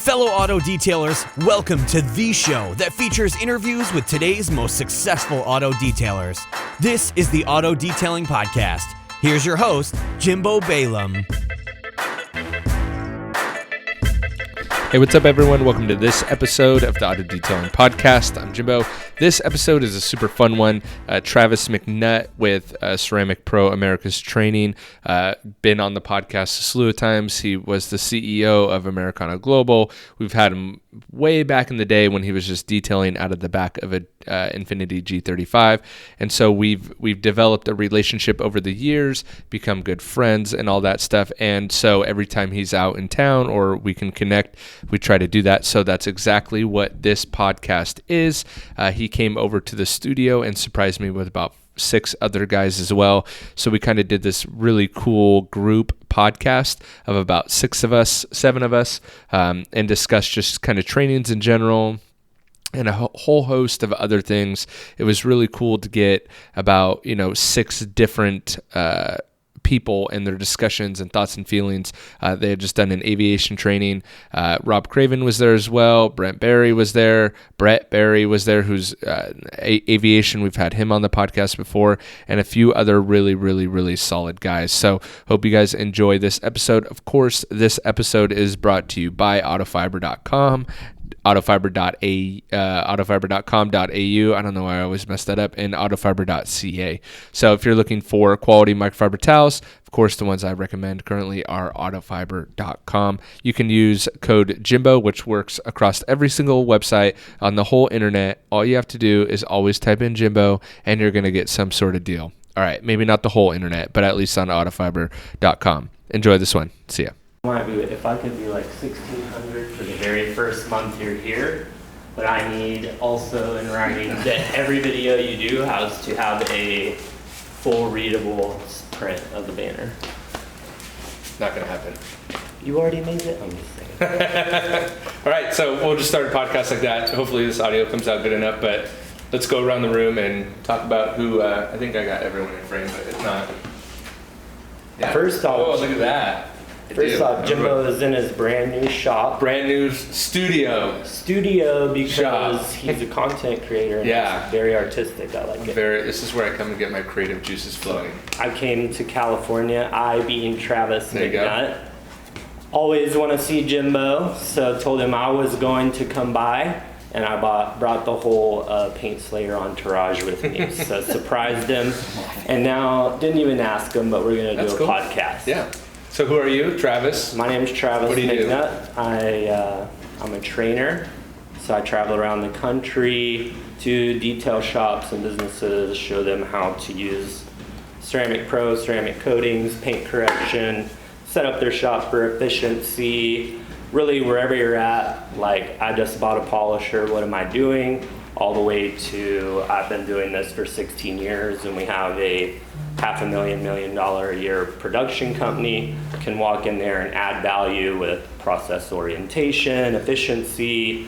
Fellow auto detailers, welcome to the show that features interviews with today's most successful auto detailers. This is the Auto Detailing Podcast. Here's your host, Jimbo Balaam. Hey, what's up, everyone? Welcome to this episode of the Auto Detailing Podcast. I'm Jimbo. This episode is a super fun one. Travis McNutt with Ceramic Pro America's Training. Been on the podcast a slew of times. He was the CEO of Americana Global. We've had him way back in the day when he was just detailing out of the back of a Infiniti G35. And so we've developed a relationship over the years, become good friends and all that stuff. And so every time he's out in town or we can connect, we try to do that. So that's exactly what this podcast is. He came over to the studio and surprised me with about 6 other guys as well. So we kind of did this really cool group podcast of about 7 of us, and discussed just kind of trainings in general and a whole host of other things. It was really cool to get about, 6 different people and their discussions and thoughts and feelings. They had just done an aviation training. Rob Craven was there as well. Brett Barry was there, who's aviation. We've had him on the podcast before, and a few other really, really, really solid guys. So hope you guys enjoy this episode. Of course, this episode is brought to you by autofiber.com. autofiber.com.au. I don't know why I always mess that up. And autofiber.ca. So if you're looking for quality microfiber towels, of course, the ones I recommend currently are autofiber.com. You can use code Jimbo, which works across every single website on the whole internet. All you have to do is always type in Jimbo, and you're going to get some sort of deal. All right, maybe not the whole internet, but at least on autofiber.com. Enjoy this one. See ya. If I could do like $1,600 for the very first month you're here, but I need also in writing that every video you do has to have a full readable print of the banner. Not going to happen. You already made it? I'm just saying. All right, so we'll just start a podcast like that. Hopefully this audio comes out good enough, but let's go around the room and talk about who, I think I got everyone in frame, but if not. Yeah. First off, look at that. Jimbo is in his brand new shop. Brand new studio Because shop. He's a content creator and it's very artistic. I like it. This is where I come and get my creative juices flowing. I came to California, I being Travis McNutt. Always want to see Jimbo, so told him I was going to come by, and I brought the whole Paint Slayer entourage with me. So surprised him, and now didn't even ask him, but we're going to do a podcast. Yeah. So who are you, Travis? My name is Travis McNutt. Do? I'm a trainer, so I travel around the country to detail shops and businesses, show them how to use Ceramic Pro, ceramic coatings, paint correction, set up their shop for efficiency. Really, wherever you're at, like I just bought a polisher, what am I doing? All the way to I've been doing this for 16 years and we have a $500,000 million a year production company. Can walk in there and add value with process orientation, efficiency,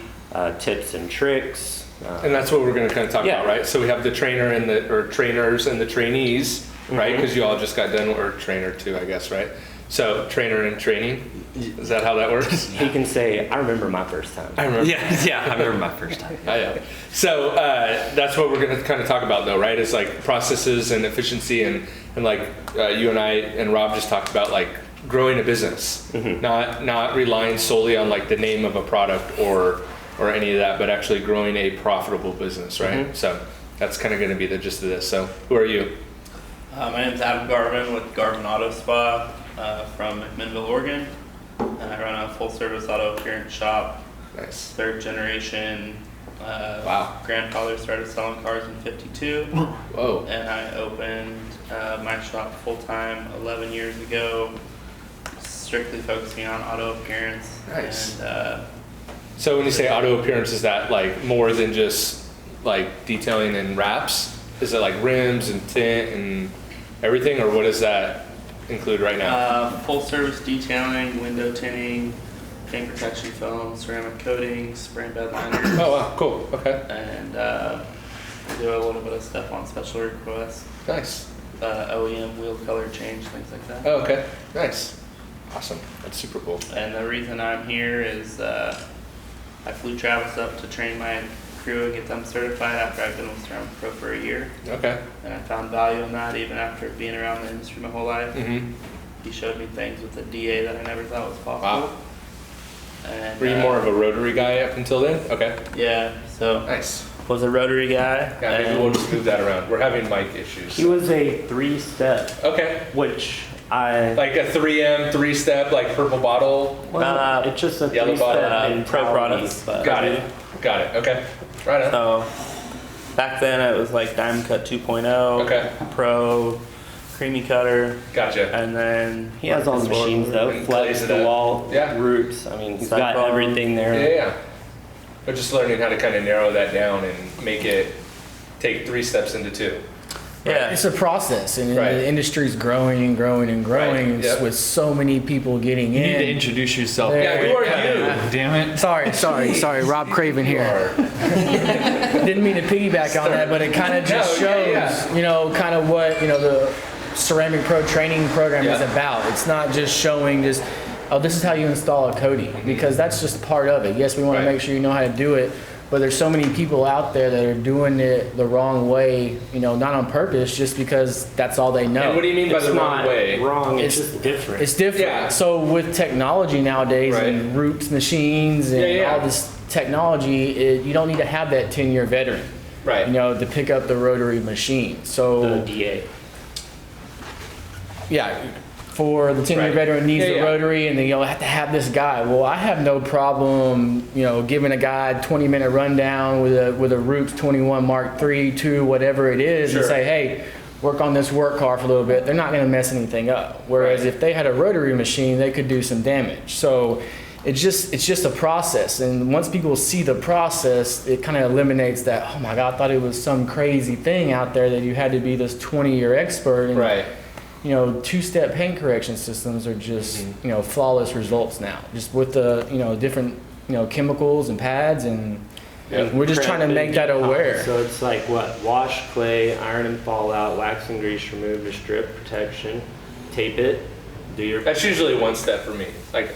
tips and tricks. And that's what we're going to kind of talk about, right? So we have the trainer and trainers and the trainees, right? Because you all just got done, or trainer too, I guess, right? So trainer and training, is that how that works? He can say, I remember my first time. I remember my first time. Yeah. So that's what we're going to kind of talk about, though, right? It's like processes and efficiency, and like you and I and Rob just talked about, like growing a business, not relying solely on like the name of a product or any of that, but actually growing a profitable business, right? So that's kind of going to be the gist of this. So who are you? My name's Adam Garvin with Garvin Auto Spa from McMinnville, Oregon. And I run a full-service auto appearance shop. Nice. 3rd generation. Wow. Grandfather started selling cars in '52. Whoa. And I opened my shop full-time 11 years ago, strictly focusing on auto appearance. Nice. And, so when you say auto appearance, is that like more than just like detailing and wraps? Is it like rims and tint and everything, or what does that include right now? Full service detailing, window tinting, paint protection film, ceramic coatings, spray and bed liners. Oh wow, cool. Okay. And we do a little bit of stuff on special requests. Nice. OEM wheel color change, things like that. Oh, okay. Nice. Awesome. That's super cool. And the reason I'm here is I flew Travis up to train my crew and get them certified after I've been with Ceramic Pro for a year. Okay. And I found value in that even after being around the industry my whole life. Mm-hmm. He showed me things with the DA that I never thought was possible. Wow. And, Were you more of a rotary guy up until then? Okay. Yeah, so Nice. was a rotary guy. Yeah, maybe and we'll just move that around. We're having mic issues. He was a 3-step, Okay. which I Like a 3M, 3-step, like purple bottle. it's just a yellow 3-step bottle. in Pro products. Got it. Got it. Okay. Right on. So back then it was like Diamond Cut 2.0, Okay. Pro, Creamy Cutter, Gotcha. and then He has all the machines though, And flex, plays it the up. wall, Yeah. roots. I mean, he's Cyclone. got everything there. Yeah. But just learning how to kind of narrow that down and make it take 3 steps into 2. yeah. It's a process, and Right. the industry's growing and growing and growing Right, yep. with so many people getting You need to in. introduce yourself. There Yeah, who are you? Damn it. Sorry, Rob Craven here. Or- Didn't mean to piggyback on that, but it kind of just No, shows, yeah. you know, kind of what, you know, the Ceramic Pro training program is Yeah. about. It's not just showing just, oh, this is how you install a coating, because that's just part of it. Yes, we want Right. to make sure you know how to do it, but there's so many people out there that are doing it the wrong way, you know, not on purpose, just because that's all they know. And what do you mean by It's the wrong not way? wrong. It's It's- just different. It's different. Yeah. So with technology nowadays Right. and roots machines and Yeah. all this technology, you don't need to have that 10-year veteran, Right. you know, to pick up the rotary machine. the So DA. yeah, for the 10-year Right. veteran needs Yeah, the yeah. rotary, and then you'll have to have this guy. Well, I have no problem, you know, giving a guy a 20-minute rundown with a Roots 21 Mark III, 2, whatever it is, and Sure. say, hey, work on this work car for a little bit. They're not going to mess anything up. Whereas Right. if they had a rotary machine, they could do some damage. So it's just a process, and once people see the process, it kind of eliminates that. Oh my God, I thought it was some crazy thing out there that you had to be this 20-year expert. And, Right. you know, 2-step paint correction systems are just, you know, flawless results now. Just with the, you know, different, you know, chemicals and pads, and Yeah. we're just trying to make that aware. So it's like what? Wash, clay, iron and fallout, wax and grease remove, to strip, protection, tape it, do your That's usually 1 step for me. Like,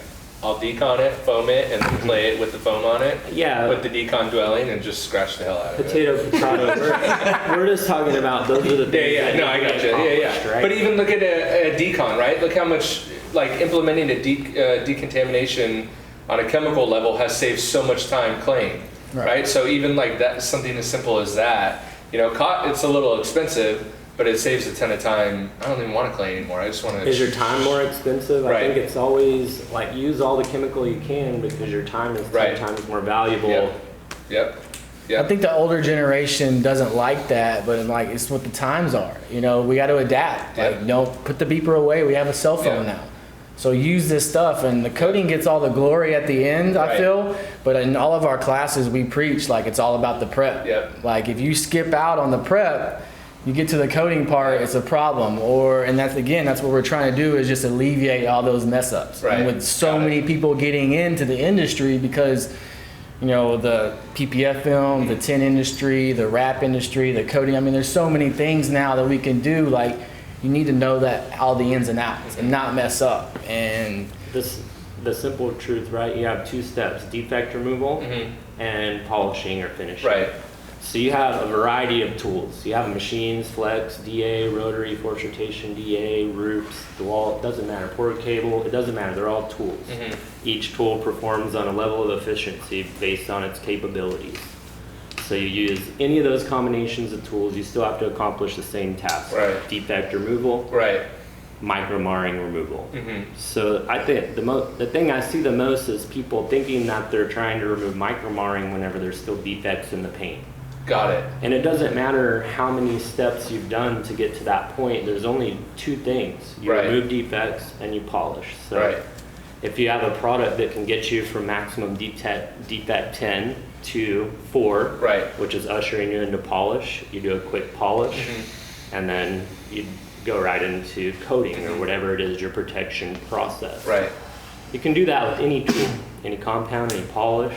I'll decon it, foam it, and then play it with the foam on it. Yeah. With the decon dwelling and just scratch the hell out of it. potato. We're just talking about those are the things. Yeah, that no, I need to got get you. Yeah, yeah. accomplished, right? But even look at a decon, right? Look how much, like, implementing a decontamination on a chemical level has saved so much time claying, right? So even like that, something as simple as that, you know, it's a little expensive, but it saves a ton of time. I don't even want to clay anymore. I just want to. Is your time more expensive? Right. I think it's always like use all the chemical you can because your time is 10 Right. times more valuable. Yep. Yep. I Yep. think the older generation doesn't like that, but like it's what the times are. You know, we got to adapt. Yeah. Like, don't put the beeper away. We have a cell phone Yeah. now, so use this stuff. And the coating gets all the glory at the end, I Right. feel. But in all of our classes, we preach like it's all about the prep. Yep. Like if you skip out on the prep, you get to the coating part, it's a problem. And that's what we're trying to do is just alleviate all those mess ups. Right. And with so Got it. many people getting into the industry because, you know, the PPF film, the tin industry, the wrap industry, the coating. I mean, there's so many things now that we can do. Like, you need to know that all the ins and outs and not mess up. And The simple truth, right? You have 2 steps: defect removal and polishing or finishing. Right. So you have a variety of tools. You have machines, flex, DA, rotary, force rotation, DA, roots, dwell, it doesn't matter, ported cable, it doesn't matter, they're all tools. Each tool performs on a level of efficiency based on its capabilities. So you use any of those combinations of tools, you still have to accomplish the same task. Right. Defect removal, Right. micro marring removal. So I think the thing I see the most is people thinking that they're trying to remove micro marring whenever there's still defects in the paint. Got it. And it doesn't matter how many steps you've done to get to that point. There's only 2 things. You Right. remove defects and you polish. So Right. if you have a product that can get you from maximum defect 10 to 4, Right. which is ushering you into polish, you do a quick polish, and then you go right into coating or whatever it is, your protection process. Right. You can do that with any tool, any compound, any polish,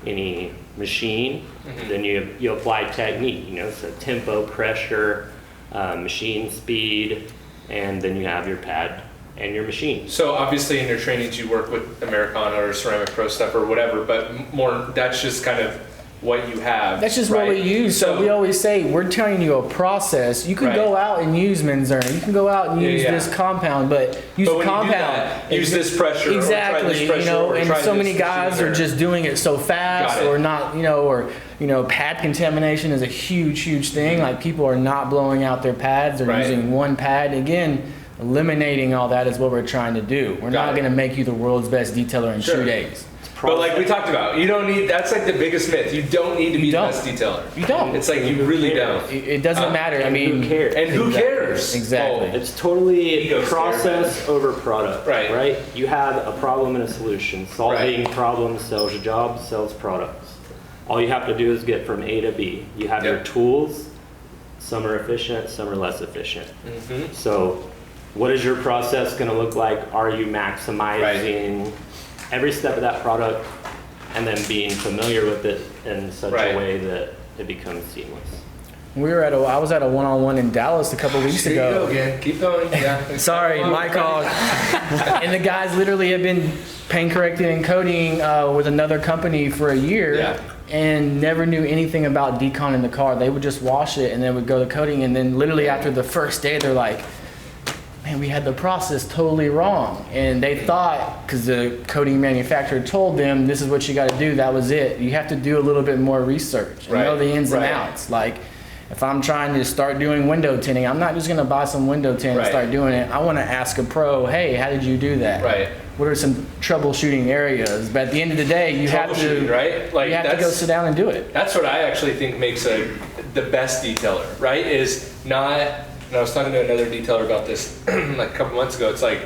any machine. Then you apply technique, you know, so tempo, pressure, machine speed, and then you have your pad and your machine. So obviously in your trainings you work with Americana or Ceramic Pro stuff or whatever, but more that's just kind of what you have. That's just right? what we use. So we always say we're telling you a process. You can Right. go out and use Menzurn. You can go out and use this compound, but use But when you do compound. that, use this pressure. Exactly. Or try this pressure, or and try so this many guys machine are just doing it so fast, Got it. or not. Pad contamination is a huge thing. Like people are not blowing out their pads. They're Right. using one pad. Again, eliminating all that is what we're trying to do. We're Got not it. going to make you the world's best detailer in Sure. 2 days. But like we talked about, you don't need, that's like the biggest myth. You don't need to be the don't. best detailer. You don't. It's like you really cares? don't. It doesn't matter. I mean, who cares? And who cares? Exactly. Oh, It's totally Ego process over product. Right. Right? You have a problem and a solution. Solving problems sells your job, sells products. All you have to do is get from A to B. You have your Yep. tools. Some are efficient, some are less efficient. Mm-hmm. So what is your process going to look like? Are you maximizing every step of that product and then being familiar with it in such Right. a way that it becomes seamless? I was at a one-on-one in Dallas a couple weeks Here you go ago. again. Keep going. Yeah. Sorry, my call. And the guys literally have been paint correcting and coating with another company for a year, Yeah. and never knew anything about deconning the car. They would just wash it and then would go to coating, and then literally after the first day, they're like, "Man, we had the process totally wrong." And they thought, because the coating manufacturer told them, "This is what you got to do." That was it. You have to do a little bit more research and know Right, the ins and right. outs. Like, if I'm trying to start doing window tinting, I'm not just going to buy some window tint Right. and start doing it. I want to ask a pro, "Hey, how did you do that? Right. What are some troubleshooting areas?" But at the end of the day, you have to, Troubleshooting, right? Like you have to go that's- sit down and do it. That's what I actually think makes the best detailer, right? Is not, and I was talking to another detailer about this like a couple months ago. It's like,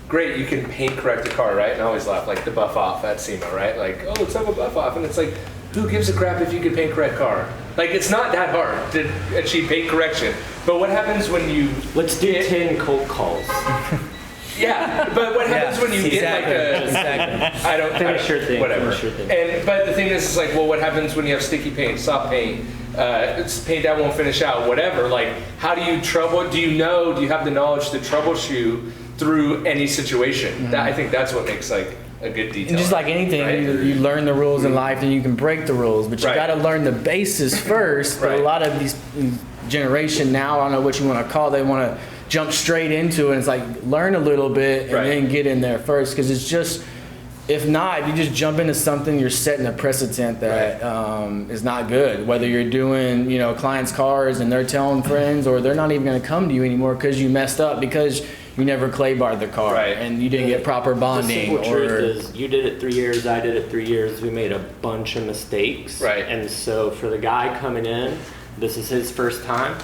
great, you can paint correct a car, right? And I always laugh, like the buff off at SEMA, right? Like, oh, let's have a buff off. And it's like, who gives a crap if you can paint correct car? Like, it's not that hard to achieve paint correction. But what happens when you Let's do 10 cold calls. yeah, but what happens when you get like a exactly. I don't Finish your thing, whatever. finish your thing. And but the thing is like, well, what happens when you have sticky paint, soft paint, it's paint that won't finish out, whatever? Like, how do you do you have the knowledge to troubleshoot through any situation? That I think that's what makes like a good detailer. And just like anything, right? you learn the rules in life and you can break the rules, but you Right. got to learn the basis first. But Right. a lot of these generation now, I don't know what you want to call it, they want to jump straight into it. And it's like, learn a little bit and Right. then get in there first. Because it's just, if not, if you just jump into something, you're setting a precedent that is not good. Whether you're doing, clients' cars and they're telling friends, or they're not even going to come to you anymore because you messed up because you never clay barred the car Right. and you didn't get proper The bonding. simple truth Or is, you did it 3 years, I did it 3 years. We made a bunch of mistakes. Right. And so for the guy coming in, this is his first time.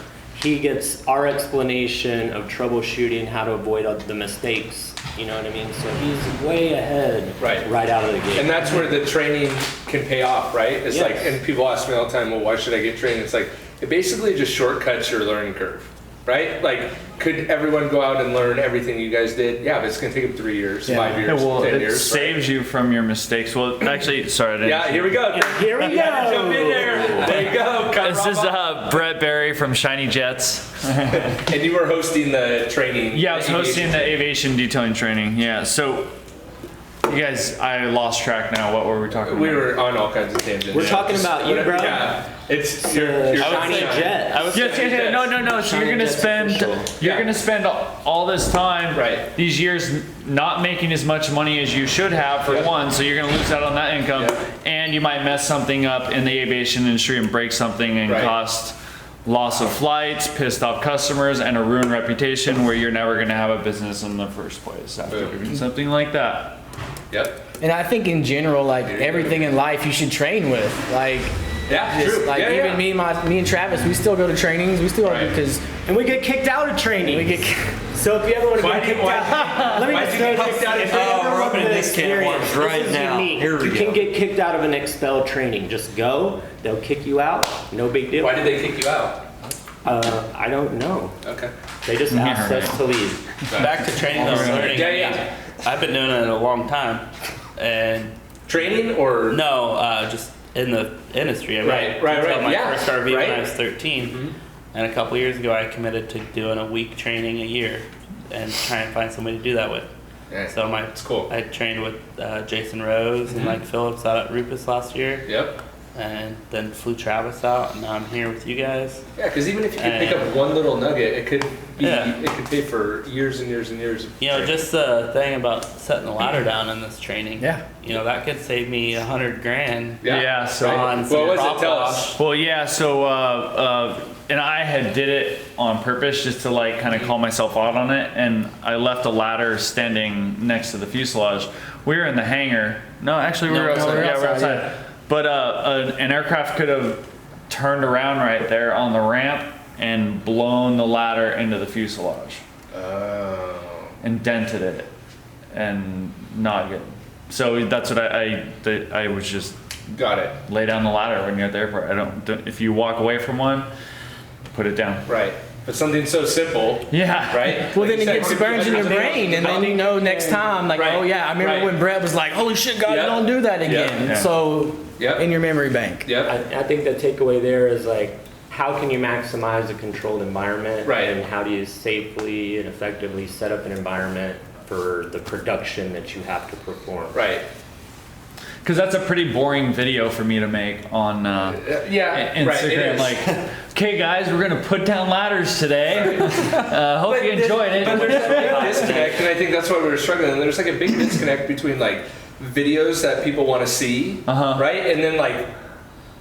He gets our explanation of troubleshooting, how to avoid the mistakes. You know what I mean? So he's way ahead Right. out of the gate. And that's where the training can pay off, right? It's Yes. like, and people ask me all the time, well, why should I get training? It's like, it basically just shortcuts your learning curve, right? Like, could everyone go out and learn everything you guys did? Yeah, but it's going to take them 3 years, Yeah. 5 years, Well, 10 it years. saves you from your mistakes. Well, actually, sorry, I didn't. Yeah, here we go. Here we go. Jump in there. There you go. Cut This Rob is off. Brett Berry from Shiny Jets. And you were hosting the training. Yeah, I was hosting the training. aviation detailing training. Yeah, so you guys, I lost track now. What were we talking about? We were on all kinds of tangents. We're talking Just about you, whatever- bro. Yeah, it's The your shiny jet. I was no. So you're gonna Jets spend official. you're Yeah. gonna spend all this time, Right. these years not making as much money as you should have for Yep. one. So you're gonna lose out on that income, Yep. and you might mess something up in the aviation industry and break something and Right. cost loss of flights, pissed off customers, and a ruined reputation where you're never gonna have a business in the first place after Boom. doing something like that. Yep. And I think in general, like everything in life, you should train with. Like, Yeah, just, true. like Yeah, even yeah. me and Travis, we still go to trainings. We still Right. because And we get kicked out of training. we get. So if you ever want to Why get did- kicked why- out, let me why'd just you get throw kicked this out of if training? you ever Oh, we're want opening to this can of experience, worms this right is now. unique. Here we You go. can get kicked out of an expel training. Just go. They'll kick you out. No big deal. Why did they kick you out? I don't know. Okay. They just asked us to leave. Back to training though, learning. Yeah, yeah. I've been doing it a long time, and Training or no, just in the industry. I mean, Right, I right, detailed right, my yeah, first RV when right. I was 13, and a couple years ago I committed to doing a week training a year. and try and find somebody to do that with. Yeah, So it's cool. I trained with Jason Rose and Mike Phillips out at Rupus last year, Yep. and then flew Travis out, and now I'm here with you guys. Yeah, because even if you could pick up one little nugget, it could be Yeah. it could pay for years and years and years. Of You know, training. just the thing about setting the ladder down in this training. Yeah. You know, that could save me $100,000. Yeah, so- on some Well, what does prop it tell wash. us? Well, yeah. So, and I had did it on purpose just to like kind of call myself out on it, and I left a ladder standing next to the fuselage. We were in the hangar. No, actually, we were outside. we're Yeah, we're outside, outside. But an aircraft could have turned around right there on the ramp and blown the ladder into the fuselage Oh. and dented it, and not good. So that's what I was just Got it. lay down the ladder when you're at the airport. Don't if you walk away from one, put it down. Right. But something so simple, Yeah. right? Well, Like then you it said, gets burned in your brain, and then you know next time, like, Right, oh yeah, I remember right. when Brett was like, holy shit, God, Yep. don't do that again. Yeah. So, Yep. in your memory bank. Yep. I think the takeaway there is like, how can you maximize a controlled environment? Right. And how do you safely and effectively set up an environment for the production that you have to perform? Right. Because that's a pretty boring video for me to make on Yeah. Right. It Instagram. is. Like, okay, guys, we're gonna put down ladders today. Hope you enjoyed it. But there's a big disconnect, and I think that's why we were struggling. There's like a big disconnect between like videos that people want to see, right, and then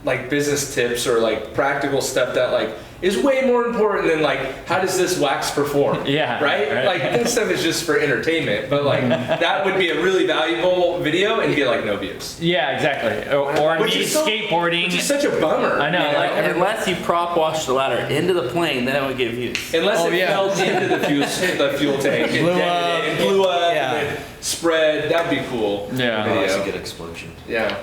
like business tips or like practical stuff that like is way more important than like how does this wax perform? Yeah, Right? right. Like this stuff is just for entertainment, but like that would be a really valuable video and get like no views. Yeah, exactly. Or Which me is so- skateboarding. Which is such a bummer. I know, you like, Unless you prop wash the ladder into the plane, then it would get views. Unless Oh, it yeah. fell into the fuel tank and Blew dented up. it and blew up Yeah. and then spread, that'd be cool. Yeah. Video. That's a good explosion. Yeah.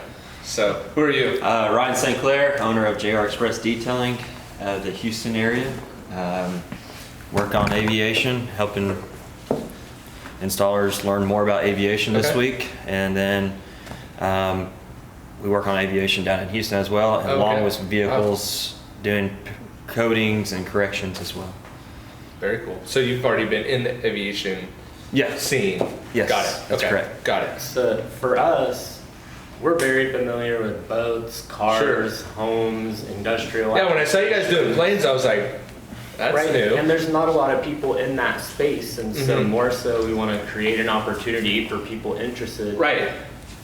So, who are you? Ryan St. Clair, owner of JR Express Detailing, the Houston area. Work on aviation, helping installers learn more about aviation this Okay. week. And then we work on aviation down in Houston as well, and Okay. along with some vehicles, doing coatings and corrections as well. Very cool. So you've already been in the aviation Yes. scene. Yes, Got it. that's Okay. correct. Got it. So for us, we're very familiar with boats, cars, homes, industrial. Yeah, when I saw you guys doing planes, I was like, that's Right, new. and there's not a lot of people in that space, and so Mhm. more so we want to create an opportunity for people interested. Right.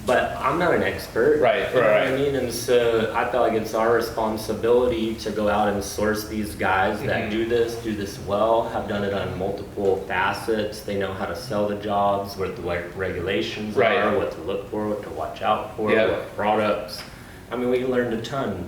But I'm not an expert. Right, You know right, what I mean? And so I felt like it's our responsibility to go out and source these guys that Mhm. do this well, have done it on multiple facets. They know how to sell the jobs, what the regulations Right. are, what to look for, what to watch out for, Yeah. what products. I mean, we learned a ton.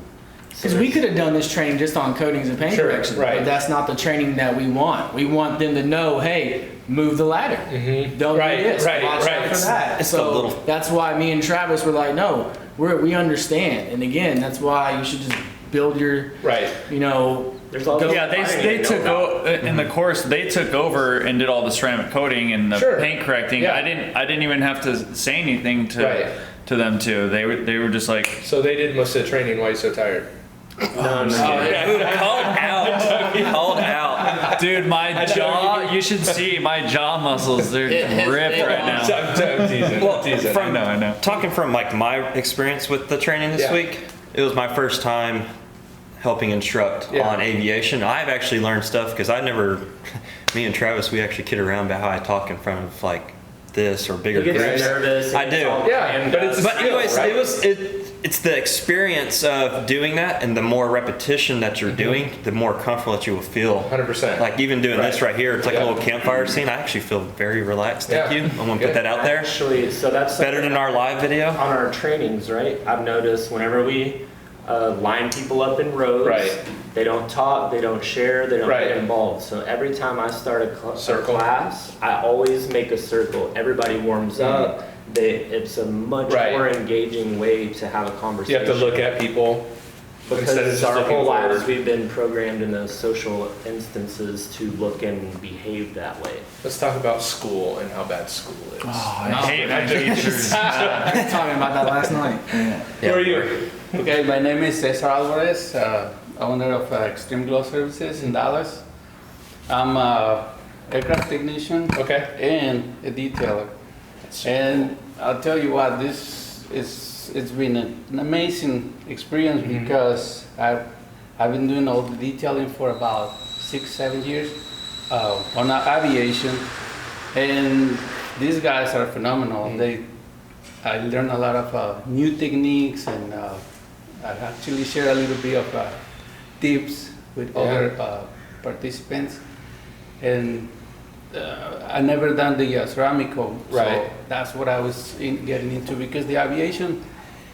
So Because we there's- could have done this training just on coatings and paint Sure, corrections, right. but that's not the training that we want. We want them to know, hey, move the ladder. Mhm. Don't Right, do this. right, Watch right. out for that. It's the So little- that's why me and Travis were like, no, we understand. And again, that's why you should just build your, Right. you know, There's all Yeah, they took over in the course. They took over and did all the ceramic coating and the Sure. paint correcting. Yeah. I didn't even have to say anything Right. to them too. They were just like, So they did most of the training. Why are you so tired? No, no. Called out. Called out. dude, my jaw. You should see my jaw muscles. They're ripped right now. I'm teasing. Well, I'm teasing. I know. Talking from like my experience with the training this Yeah. week, it was my first time helping instruct Yeah. on aviation. I've actually learned stuff because me and Travis, we actually kid around about how I talk in front of like this or bigger You get groups. nervous. I and do. it's all Yeah, crammed but up. it's a But skill, anyways, right? it's the experience of doing that, and the more repetition that you're doing, the more comfortable that you will feel. 100%. Like even doing this Right. right here, it's like Yeah. a little campfire scene. I actually feel very relaxed. Thank Yeah. you. I'm gonna Good. put that out there. Actually, so that's Better than our live video. on our trainings, right? I've noticed whenever we line people up in rows, Right. they don't talk, they don't share, they don't Right. get involved. So every time I start a Circle. class, I always make a circle. Everybody warms up. It's a much Right. more engaging way to have a You conversation. have to look at people. instead of Because just our looking whole lives forward. we've been programmed in those social instances to look and behave that way. Let's talk about school and how bad school is. I hate my teachers. I was talking about that last night. Who are you? Okay, my name is Cesar Alvarez, owner of Extreme Glow Services in Dallas. I'm aircraft technician, Okay. and a detailer. And I'll tell you what, it's been an amazing experience because I've been doing all the detailing for about 6-7 years on aviation, and these guys are phenomenal. I learned a lot of new techniques, and I actually share a little bit of tips with other participants. And I never done the ceramico, Right. so that's what I was getting into because the aviation,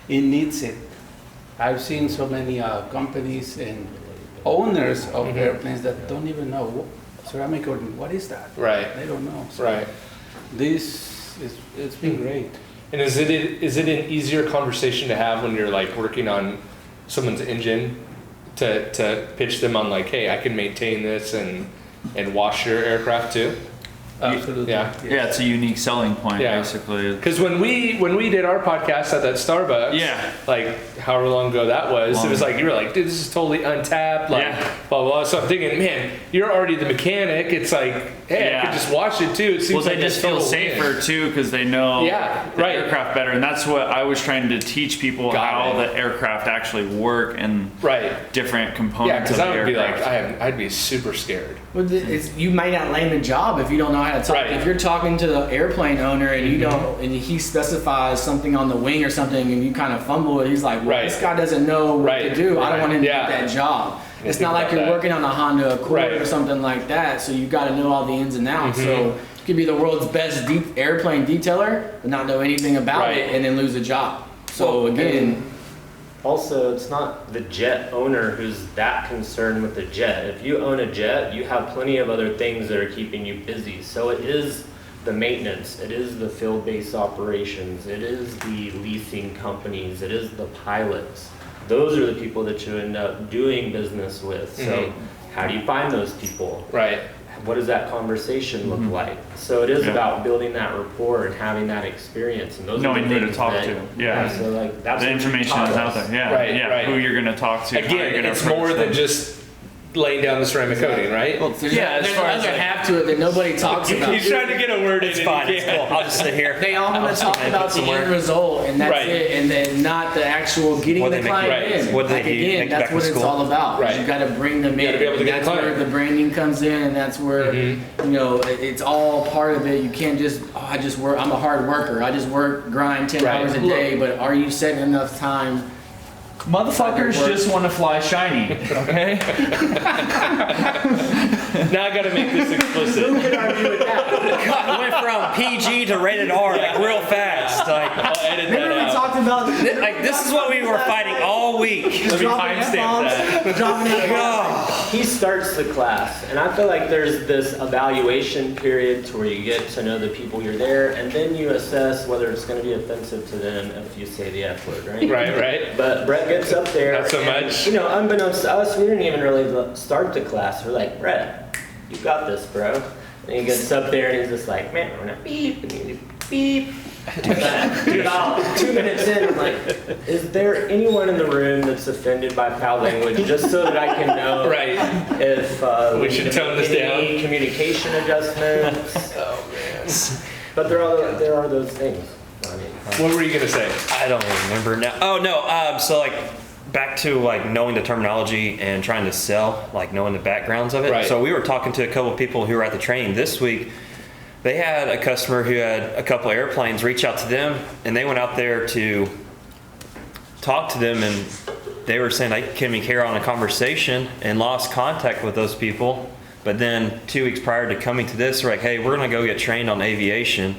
it needs it. I've seen so many companies and owners of airplanes that don't even know ceramic coating. What is that? Right. They don't know. So Right. it's been great. And is it an easier conversation to have when you're like working on someone's engine to pitch them on like, hey, I can maintain this and wash your aircraft too? Absolutely. Yeah. Yeah, it's a unique selling point, Yeah. basically. Because when we did our podcast at that Starbucks, Yeah. like however long ago that was, it was like you were like, dude, this is totally untapped, like Yeah. blah blah. So I'm thinking, man, you're already the mechanic. It's like, hey, I Yeah. could just wash it too. It seems Well, they like just a feel total safer win. too because they know Yeah, the right. aircraft better, and that's what I was trying to teach people Got how it. the aircraft actually work and Right. different Yeah, components because of I the would be like, aircraft. I'd be super scared. Well, you might not land the job if you don't know how to talk. Right. If you're talking to the airplane owner and you don't, and he specifies something on the wing or something, and you kind of fumble it, he's like, "Well, Right. this guy doesn't know what Right. to do. I don't want him to Yeah. get that job." It's think not like about you're that. working on a Honda Accord Right. or something like that. So you got to know all the ins and outs. So you could be the world's best airplane detailer, but not know anything about Right. it, and then lose a job. So Well, again. Also, it's not the jet owner who's that concerned with the jet. If you own a jet, you have plenty of other things that are keeping you busy. So it is the maintenance, it is the field-based operations, it is the leasing companies, it is the pilots. Those are the people that you end up doing business with. So how do you find those people? Right. What does that conversation look like? So it is Yeah. about building that rapport and having that experience, and those Knowing are the who to things talk that- to. Yeah. So like that's The what you information taught is out us. there. Yeah, Right, yeah. right. Who you're gonna talk to? how you're Again, gonna it's approach more than them. just laying down the ceramic coating, right? There's Yeah, as there's far as another like- half to it that nobody talks about. He's trying to get a word in. It's and fine. he It's can't. cool. I'll just sit here. They all want to talk about the end result, and that's Right. it, and then not the actual getting What the they make- client right. in. What they Like do, again, make it that's back what to it's school. all about. Right. You got to bring them in. gotta be able to and get the that's where client. the branding comes in, and that's where you know it's all part of it. You can't just I just work. I'm a hard worker. I just grind 10 Right. hours a day. But are you setting enough time? Motherfuckers just want to fly shiny. Okay. Now I got to make this explicit. Who can argue with that? Went from PG to rated R like real fast. Like, I'll edit that Remember we out. talked about like this is what we were fighting all week. Let me dropping timestamp that. F-bombs, dropping F-bombs. He starts the class, and I feel like there's this evaluation period to where you get to know the people you're there, and then you assess whether it's going to be offensive to them if you say the F word, right? Right, right. But Brett gets up there. Not so and, much. You know, unbeknownst to us, we didn't even really start the class. We're like, Brett, you got this, bro. And he gets up there and he's just like, man, we're gonna beep, and you beep. About 2 minutes in, I'm like, is there anyone in the room that's offended by foul language? Just so that I can know Right. if We need should to tone make this any down. communication adjustments. Oh man. But there are those things. I mean, What were you gonna say? I don't remember now. Oh no. So like back to like knowing the terminology and trying to sell, like knowing the backgrounds of it. Right. So we were talking to a couple of people who were at the training this week. They had a customer who had a couple of airplanes reach out to them, and they went out there to talk to them, and they were saying they couldn't even carry on a conversation and lost contact with those people. But then 2 weeks prior to coming to this, they're like, hey, we're gonna go get trained on aviation.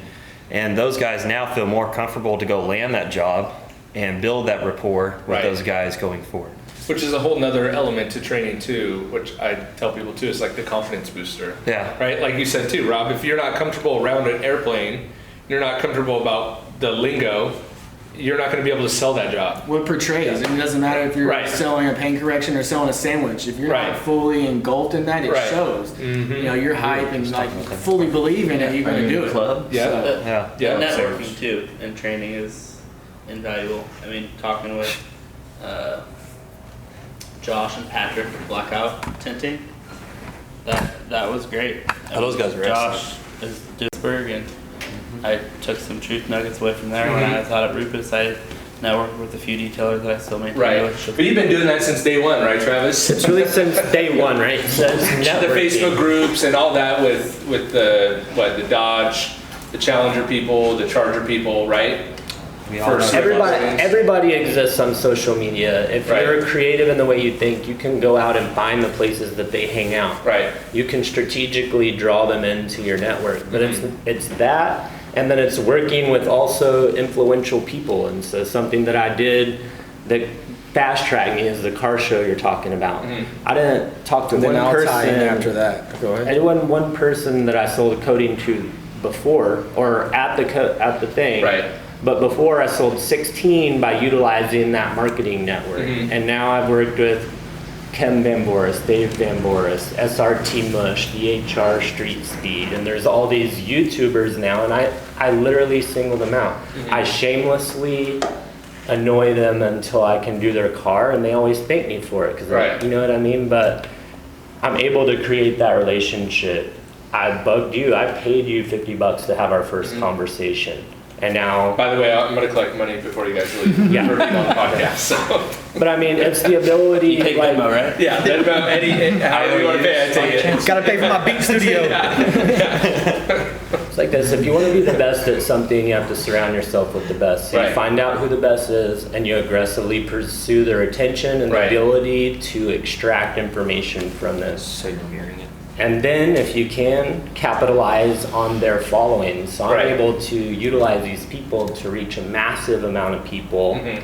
And those guys now feel more comfortable to go land that job and build that rapport with Right. those guys going forward. Which is a whole nother element to training too, which I tell people too, is like the confidence booster. Yeah. Right? Like you said too, Rob, if you're not comfortable around an airplane, you're not comfortable about the lingo, you're not going to be able to sell that job. What portrays? It doesn't matter if you're Right. selling a paint correction or selling a sandwich. If you're Right. not fully engulfed in that, it Right. shows. You know, you're hype and like fully believe in it, you're gonna do it. Club. Yeah. So, Yeah. Yeah. Networking too and training is invaluable. I mean, talking with Josh and Patrick from Blackout Tinting, That was great. those guys were Josh is Duisburg, and I took some truth nuggets away from there. When I was out at Rupus, I networked with a few detailers that I still maintain Right. relationships. But you've been doing that since day one, right, Travis? It's really since day one, right? So it's The networking. Facebook groups and all that with the Dodge, the Challenger people, the Charger people, right? First- Everybody exists on social media. If Right. you're creative in the way you think, you can go out and find the places that they hang out. Right. You can strategically draw them into your network. But Mm-hmm. it's that, and then it's working with also influential people. And so something that I did that fast tracked me is the car show you're talking about. Mm-hmm. I didn't talk to And then one I'll person tie in after that. Go ahead. It wasn't one person that I sold coding to before or at the thing. Right. But before I sold 16 by utilizing that marketing network. Mm-hmm. And now I've worked with Ken Van Boris, Dave Van Boris, SRT Mush, DHR Street Speed, and there's all these YouTubers now, and I literally single them out. Mm-hmm. I shamelessly annoy them until I can do their car, and they always thank me for it, because Right. you know what I mean? But I'm able to create that relationship. I bugged you, I paid you $50 to have our first Mm-hmm. conversation. And now, By the way, I'm going to collect money before you guys leave. Yeah. For being on the podcast. So. but I mean, it's the ability, You take like, Venmo, right? Yeah, then about however you want to pay, I take it. Gotta pay for my beat studio. it's like this, if you want to be the best at something, you have to surround yourself with the best. So Right. you find out who the best is, and you aggressively pursue their attention and Right. the ability to extract information from this. Signal hearing it. And then, if you can, capitalize on their following. So I'm Right. able to utilize these people to reach a massive amount of people. Mhm.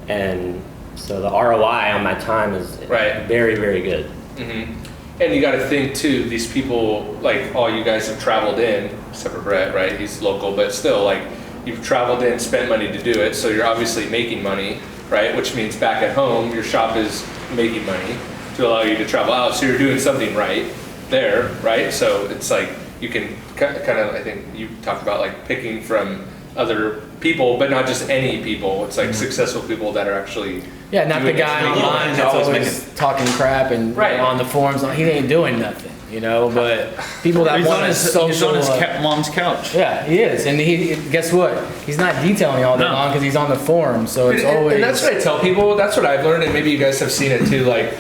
And so the ROI on my time is Right. very, very good. And you got to think too, these people, like all you guys have traveled in, except for Brett, right? He's local, but still, like you've traveled in, spent money to do it, so you're obviously making money, right? Which means back at home, your shop is making money to allow you to travel out. So you're doing something right there, right? So it's like you can kind of, I think you talked about like picking from other people, but not just any people. It's like successful people that are actually Yeah, not the doing guy it. online that's always talking crap and Right. on the forums. He ain't doing nothing, you know. But people that He's want on a his, social, he's on his mom's couch. yeah, he is, and he guess what? He's not detailing all day No. long because he's on the forum. So it's always And that's what I tell people. That's what I've learned, and maybe you guys have seen it too. Like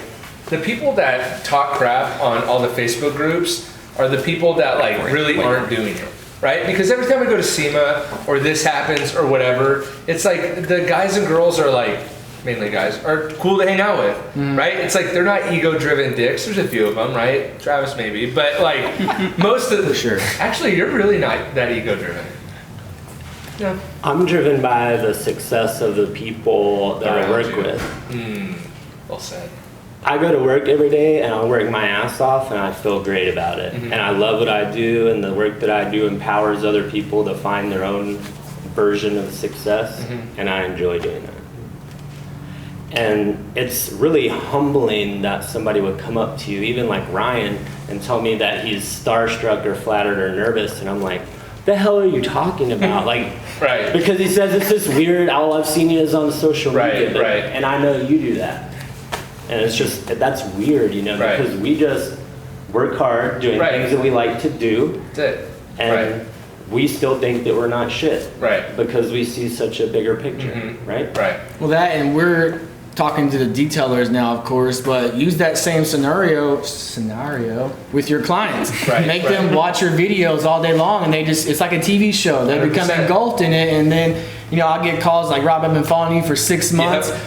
the people that talk crap on all the Facebook groups are the people that like really aren't doing it, right? Because every time I go to SEMA or this happens or whatever, it's like the guys and girls are like, mainly guys, are cool to hang out with, right? It's like they're not ego-driven dicks. There's a few of them, right? Travis maybe, but like most of for sure. Actually, you're really not that ego-driven. Yeah. I'm driven by the success of the people that I Around work you. with. Well said. I go to work every day and I work my ass off and I feel great about it. And I love what I do, and the work that I do empowers other people to find their own version of success, and I enjoy doing that. And it's really humbling that somebody would come up to you, even like Ryan, and tell me that he's starstruck or flattered or nervous, and I'm like, the hell are you talking about? Like, Right. because he says it's this weird, all I've seen you is on social media. Right, right. And I know you do that. And it's just, that's weird, you know, Right. because we just work hard doing Right. things that we like to do, That's it. and Right. we still think that we're not shit. Right. Because we see such a bigger picture, right? Right. Well, that, and we're talking to the detailers now, of course, but use that same scenario with your clients. Right, Make right. them watch your videos all day long, and it's like a TV show. They become 100%. engulfed in it, and then, you know, I'll get calls like, Rob, I've been following you for 6 months. Yep.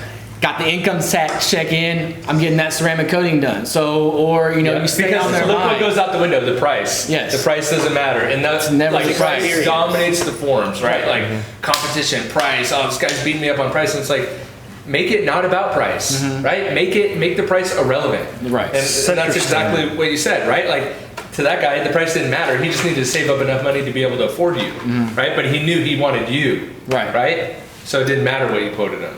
Got the income tax check in. I'm getting that ceramic coating done. So, or, you know, Yeah, you stay because on their look what mind. goes out the window, the price. Yes. The price doesn't matter. And that's never like the price price. dominates the forums, right? Like competition, price, oh, this guy's beating me up on price. And it's like, make it not about price, right? Make the price irrelevant. Right. And Set that's your exactly what you said, right? Like to that guy, the price didn't matter. He just needed to save up enough money to be able to afford you, right? But he knew he wanted you, Right. right? So it didn't matter what you quoted him.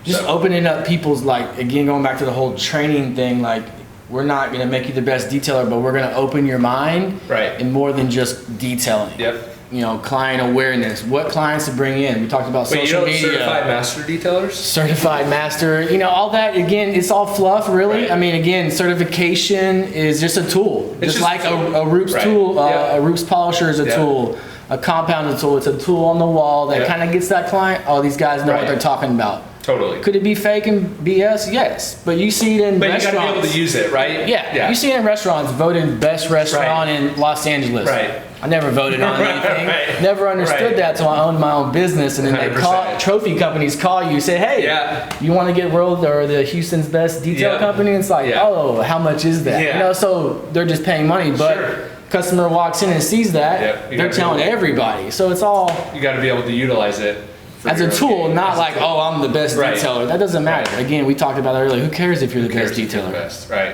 Just So- opening up people's, like, again, going back to the whole training thing, like, we're not going to make you the best detailer, but we're going to open your mind. Right. And more than just detailing. Yep. client awareness, what clients to bring in. We talked about social media. Certified master detailers? Certified master, all that, again, it's all fluff, really. Right. I mean, again, certification is just a tool. It's just just like a tool. a Roops Right. tool, Yeah. a Roops polisher is a Yeah. tool, a compound is a tool. It's a tool on the wall that Yeah. kind of gets that client, oh, these guys know Right. what they're talking about. Totally. Could it be fake and BS? Yes. But you see it in But you got restaurants. to be able to use it, right? Yeah. You see it in restaurants, voted best restaurant in Los Angeles. Right. I never voted on anything. Right. Never understood Right. that till I owned my own business, and then they 100%. trophy companies call you, say, hey, Yeah. you want to get world or the Houston's best detail Yeah. company? And it's like, Yeah. oh, how much is that? Yeah. So they're just paying money, but Sure. customer walks in and sees that, Yep. You they're gotta telling be able- everybody. So it's all You got to be able to utilize it for as a your own tool, gain. not As a like, tool. oh, I'm the best Right. detailer. That doesn't matter. Again, we talked about that earlier. Who cares if you're the Cares best if you're the detailer? best. Right.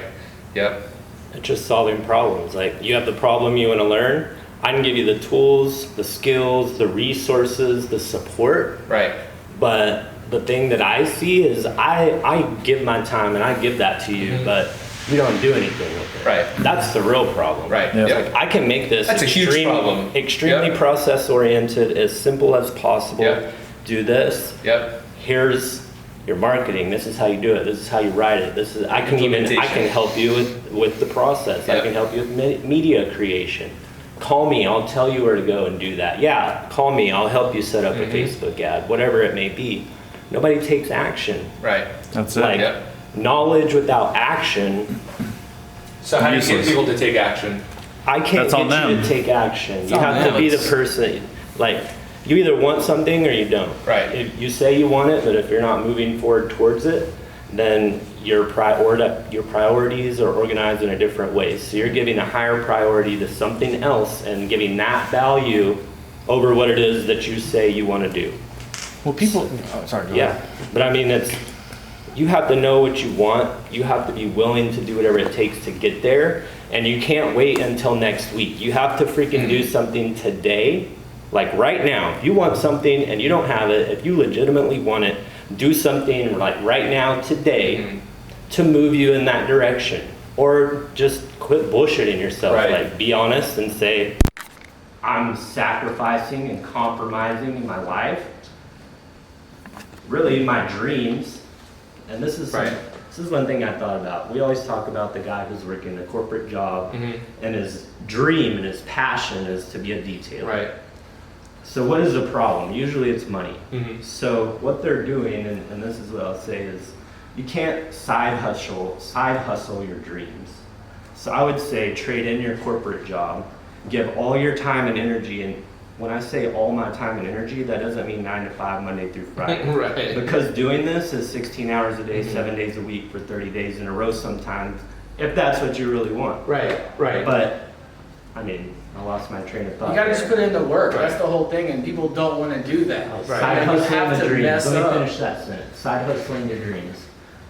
Yep. It's just solving problems. Like, you have the problem you want to learn. I can give you the tools, the skills, the resources, the support. Right. But the thing that I see is I give my time and I give that to you, but you don't do anything with it. Right. That's the real problem. Right. Yeah. Yep. I can make this That's a huge problem. extremely Yep. process oriented, as simple as possible. Yep. Do this. Yep. Here's your marketing. This is how you do it. This is how you write it. I can Implementation. help you with the process. I Yep. can help you with media creation. Call me. I'll tell you where to go and do that. Yeah, call me. I'll help you set up a Facebook ad, whatever it may be. Nobody takes action. Right. That's Like, it. Yep. knowledge without action, So how do you get Useless. people to take action? I can't That's on get you them. to take action. It's You on have them. to be the It's- person. Like, you either want something or you don't. Right. If you say you want it, but if you're not moving forward towards it, then your priorities are organized in a different way. So you're giving a higher priority to something else and giving that value over what it is that you say you want to do. Well, people, oh, sorry. go Yeah, ahead. but I mean, you have to know what you want. You have to be willing to do whatever it takes to get there. And you can't wait until next week. You have to freaking do something today, like right now. If you want something and you don't have it, if you legitimately want it, do something like right now, today, to move you in that direction. Or just quit bullshitting yourself. Right. Like, be honest and say, I'm sacrificing and compromising in my life, really my dreams. And this is Right. this is one thing I thought about. We always talk about the guy who's working a corporate job, and his dream and his passion is to be a detailer. Right. So what is the problem? Usually it's money. Mhm. So what they're doing, and this is what I'll say, is you can't side hustle your dreams. So I would say trade in your corporate job, give all your time and energy, and when I say all my time and energy, that doesn't mean 9 to 5, Monday through Friday. Right. Because doing this is 16 hours a day, 7 days a week for 30 days in a row sometimes, if that's what you really want. Right. Right. But, I mean, I lost my train of thought. You gotta just put in the work. Right. That's the whole thing, and people don't want to do that. Right. Side You hustling have the to dreams. mess Let me up. finish that sentence. Side hustling your dreams.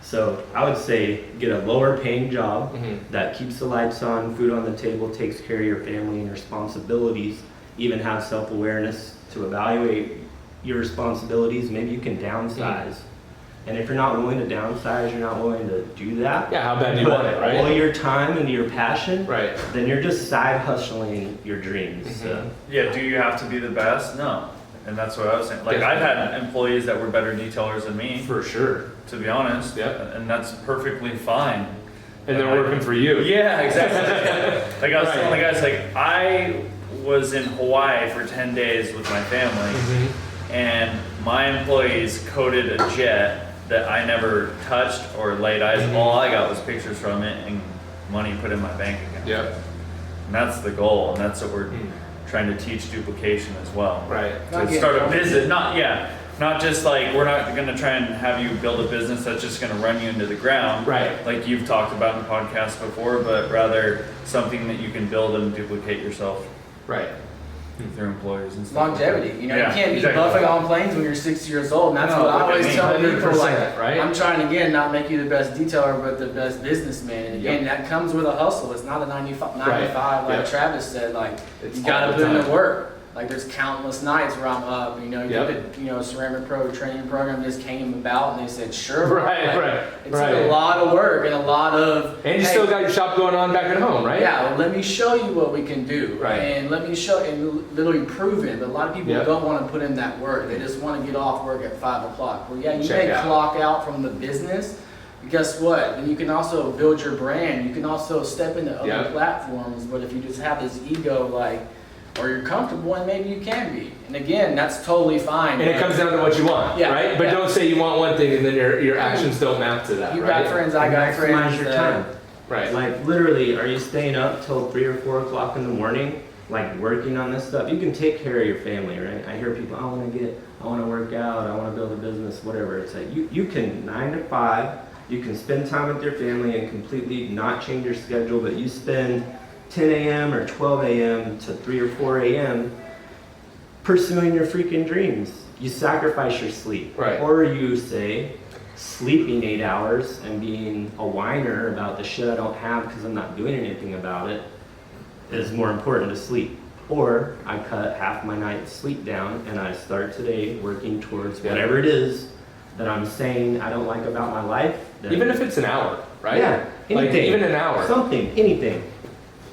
So I would say get a lower paying job that keeps the lights on, food on the table, takes care of your family and responsibilities, even have self-awareness to evaluate your responsibilities. Maybe you can downsize. And if you're not willing to downsize, you're not willing to do that. Yeah, how bad do you put want it, right? all your time into your passion, Right. then you're just side hustling your dreams. So. Yeah, do you have to be the best? No. And that's what I was saying. Like, I've had employees that were better detailers than me, For sure. to be honest. Yep. And that's perfectly fine. And they're working for you. Yeah, exactly. Like I was Right. telling the guys, like, I was in Hawaii for 10 days with my family, and my employees coded a jet that I never touched or laid eyes on. All I got was pictures from it and money put in my bank account. Yep. And that's the goal, and that's what we're trying to teach duplication as well. Right. To start a business, not just like, we're not gonna try and have you build a business that's just gonna run you into the ground. Right. Like you've talked about in the podcast before, but rather something that you can build and duplicate yourself Right. through employees and stuff. Longevity. You know, Yeah, you can't be exactly. buffing on planes when you're 60 years old. And that's No, what I look at always me, tell people. 100%, Like, right? I'm trying to, again, not make you the best detailer, but the best businessman. And again, that comes with a hustle. It's not a 9 to 5, Right. like Yep. Travis said. Like, It's you got all to the put in the time. work. Like there's countless nights where I'm up, you know, you Yep. did, you know, Ceramic Pro training program just came about and they said, sure. Right, like, right, It's right. a lot of work and a lot of, And you still got your shop going on back at home, right? yeah, well, let me show you what we can do. Right. And let me show, and literally prove it. But a lot of people Yep. don't want to put in that work. They just want to get off work at 5 o'clock. Well, yeah, you Check may out. clock out from the business. But guess what? Then you can also build your brand. You can also step into other Yep. platforms. But if you just have this ego, like, or you're comfortable, and maybe you can be. And again, that's totally fine. And it comes down to what you want, Yeah, right? But yeah. don't say you want one thing and then your actions don't map to that, You right? got friends, I got Maximize friends. your that- time. Right. Like literally, are you staying up till 3 or 4 o'clock in the morning, like working on this stuff? You can take care of your family, right? I hear people, I want to work out, I want to build a business, whatever. It's like you can 9 to 5, you can spend time with your family and completely not change your schedule, but you spend 10 a.m. or 12 a.m. to 3 or 4 a.m. pursuing your freaking dreams. You sacrifice your sleep. Right. Or you say, sleeping 8 hours and being a whiner about the shit I don't have because I'm not doing anything about it is more important to sleep. Or I cut half my night's sleep down and I start today working towards Yeah. whatever it is that I'm saying I don't like about my life. then- Even if it's an hour, right? Yeah, Like anything. even an hour. Something, anything.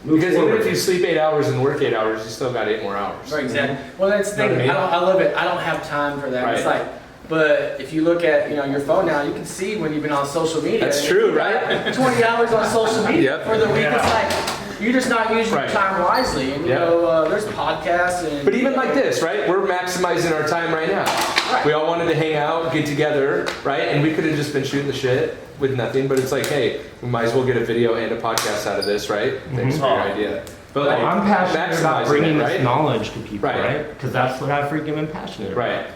Move Because even forward. if you sleep 8 hours and work 8 hours, you still got 8 more hours. Right, exactly. Well, that's the You know thing. what I mean? I love it. I don't have time for that. It's Right. like, but if you look at your phone now, you can see when you've been on social media. That's And true, if you got right? 20 hours on social media Yep. for the week. It's like you're just not using Right. your time wisely. And Yep. there's podcasts and. But even like this, right? We're maximizing our time right now. Right. We all wanted to hang out, get together, right? And we could have just been shooting the shit with nothing, but it's like, hey, we might as well get a video and a podcast out of this, right? Thanks for your idea. But like, I'm passionate about maximizing bringing it, this right? knowledge to people, Right. right? Because that's what I've freaking been passionate about. Right,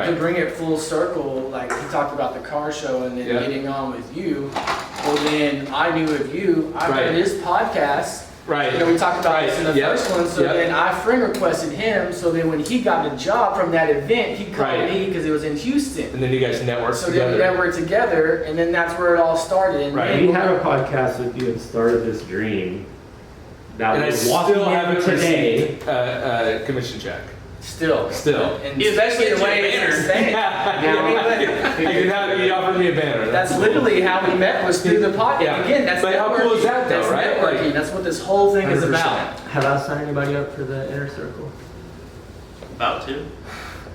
To right. bring it full circle, like he talked about the car show and then Yeah. getting on with you. Well, then I knew of you. I Right. heard his podcast. Right. We talked about Right. this in the Yep. first one. So Yep. then I friend requested him. So then when he got the job from that event, he called Right. me because it was in Houston. And then you guys network So then we together. networked together, and then that's where it all started. And Right. then We had a podcast with you and started this dream that And I was walking still in haven't today. received a commission check. Still, Still. and especially the way it's saying. I can have you offered me a banner. That's literally how we met, was through the podcast. Yeah. Again, that's But how cool is that, though, That's right? networking. Like- That's what this whole thing is 100%. about. Have I signed anybody up for the inner circle? About to.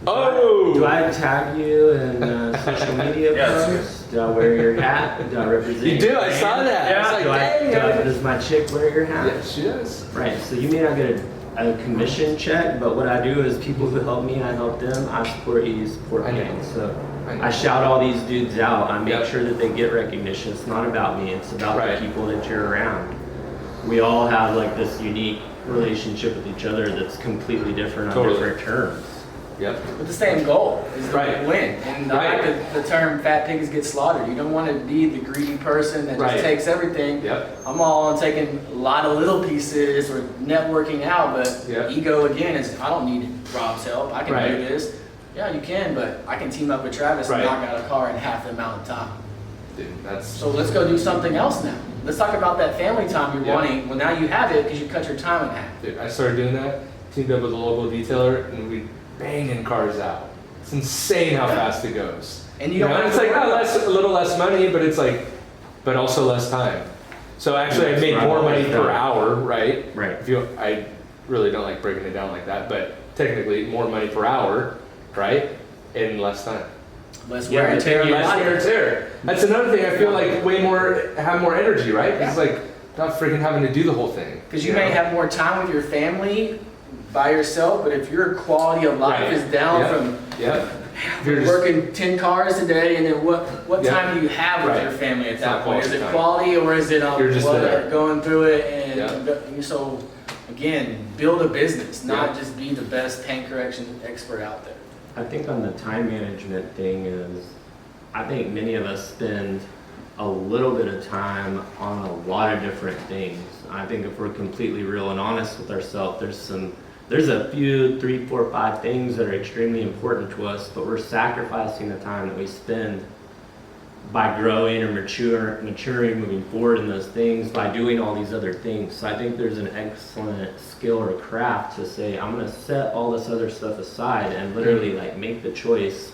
Oh! Do I tag you in social media Yes. posts? Do I wear your hat? Do I represent You do, your I saw brand? that. I was like, dang. Does my chick wear your hat? Yeah, she does. Right, so you may not get a commission check, but what I do is people who help me, I help them. I support you, you support I me. know. So I know. I shout all these dudes out. I make Yep. sure that they get recognition. It's not about me, it's about Right. the people that you're around. We all have like this unique relationship with each other that's completely different on Totally. different terms. Yep. With the same goal, is to Right. win. And I Right. like the term "fat pigs get slaughtered." You don't want to be the greedy person that Right. just takes everything. Yep. I'm all on taking a lot of little pieces or networking out, but Yep. ego again is I don't need Rob's help. I can Right. do this. Yeah, you can, but I can team up with Travis Right. and knock out a car in half the amount of time. Dude, that's So let's go do something else now. Let's talk about that family time you're Yeah. wanting. Well, now you have it because you cut your time in half. Dude, I started doing that, teamed up with a local detailer, and we banging cars out. It's insane how fast it goes. And you You don't know, have it's to like worry about a little less money, but it's like, but also less time. So actually, I That's made what more I've money always per done. hour, right? Right. If you, I really don't like breaking it down like that, but technically, more money per hour, right, in less time. less Yeah, wear and tear on your Less body. wear and tear. That's another thing. I feel like way more have more energy, right? 'Cause it's like not freaking having to do the whole thing. Because you may know? have more time with your family by yourself, but if your quality of life Right. is down Yep. from Yep. If you're just- working 10 cars a day, and then what Yeah. time do you have with Right. your family at It's that not point? Is quality it time. quality or is it You're just there. going through it? And Yeah. so, again, build a business, not Yeah. just be the best paint correction expert out there. I think on the time management thing is, I think many of us spend a little bit of time on a lot of different things. I think if we're completely real and honest with ourselves, there's a few, 3, 4, 5 things that are extremely important to us, but we're sacrificing the time that we spend by growing or maturing, moving forward in those things, by doing all these other things. So I think there's an excellent skill or craft to say, I'm gonna set all this other stuff aside and literally like make the choice